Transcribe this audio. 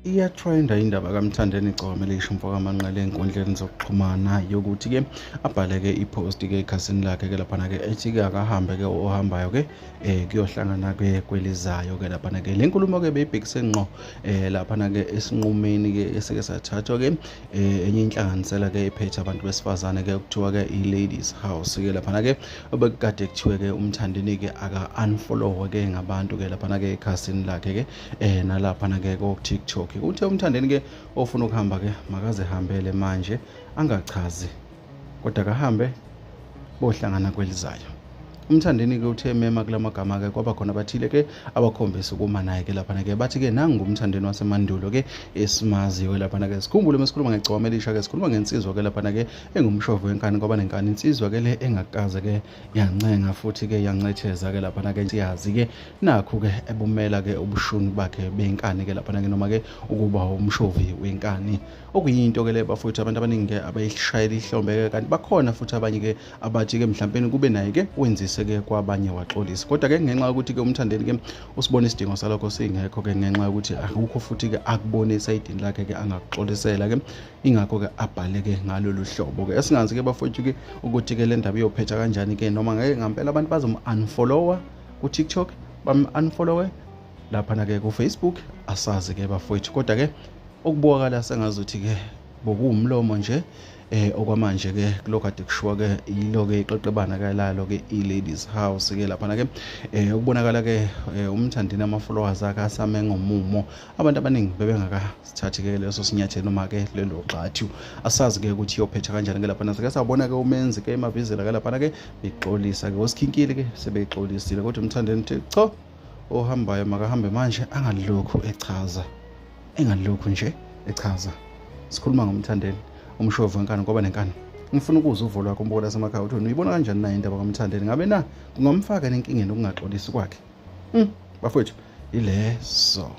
Iyatrenda indaba kaMthandeni Gcwamela isho Manqele ey'nkundleni zokuxhumana yokuthi-ke abhale-ke i-post-ke ekhasini lakhe-ke laphana-ke ethi-ke akahambe-ke ohambayo-ke kuyohlangana-ke kwelizayo-ke laphana-ke. Le nkulumo-ke beyibhekise ngqo laphana-ke esinqumeni-ke esike sathathwa-ke enye inhlanganisela-ke ephethe abantu besifazane-ke okuthiwa-ke i-Ladies House-ke laphana-ke obekukade kuthiwe-ke uMthandeni-ke aka-unfollow-we-ke ngabantu-ke laphana-ke ekhasini lakhe-ke nalaphana-ke ko-TikTok. Uthe uMthandeni-ke ofuna ukuhamba-ke makaze hambele manje angachazi kodwa kahambe bohlangana kwelizayo. uMthandeni-ke uthe mema kulamagama-ke kwaba khona abathile-ke abakhombisa ukuma naye-ke laphana-ke bathi-ke nangu uMthandeni wasemandulo-ke esimaziyo laphana-ke. Sikhumbule mesikhuluma ngegcwama elisha-ke sikhuluma ngensizwa-ke laphana-ke engumshovu wenkani ngoba nenkani insizwa-ke le engakaze-ke yancenga futhi-ke yancetheza-ke laphana-ke siyazi-ke nakhu-ke ebumela-ke ubushuni bakhe benkani-ke laphana-ke noma-ke ukuba umshovi wenkani okuyinto-ke le bafowethu abantu abaningi-ke abayishayela ihlombe-ke kanti bakhona futhi abanye-ke abathi-ke mhlawumbe kube naye-ke wenzise-ke kwabanye waxolisa kodwa-ke ngenxa yokuthi-ke uMthandeni-ke usibona isidingo salokho singekho-ke ngenxa yokuthi akukho futhi-ke akubone esayidini lakhe-ke angakuxolisela-ke ingakho-ke abhale-ke ngalolu hlobo-ke esingazi-ke bafowethu-ke ukuthi-ke le ndaba iyophetha kanjani-ke noma ngeke ngampela abantu bazom-unfollowa ku-TikTok bam-unfollowe laphana-ke ku-Facebook asazi-ke bafowethu kodwa-ke okubukakala sengazuthi-ke bokuwumlomo nje okwamanje-ke kulokhu kade kushiwo-ke yilo-ke ixoxebana-ke lalo-ke i-Ladies House-ke laphana-ke ukubonakala-ke uMthandeni ama-followers akhe asame ngomumo abantu abaningi bebengakasithathi-ke leso sinyathelo noma-ke lelo xathu asazi-ke ukuthi iyophetha kanjani-ke laphana sike sabona-ke umenzi-ke emavizela-ke laphana-ke bexolisa-ke osikhinkile-ke sebeyixolisile kodwa uMthandeni uthi cho ohambayo makahambe manje angalokhu echaza engalokhu nje echaza. Sikhuluma ngomthandeni umshovu wenkani ngoba nenkani ngifuna ukuzwa uvo lwakho umbola semakhaya uthi uyibona kanjani na indaba kaMthandeni ngabe na kungamfaka nenkingeni ukungaxolisi kwakhe bafowethu ileso.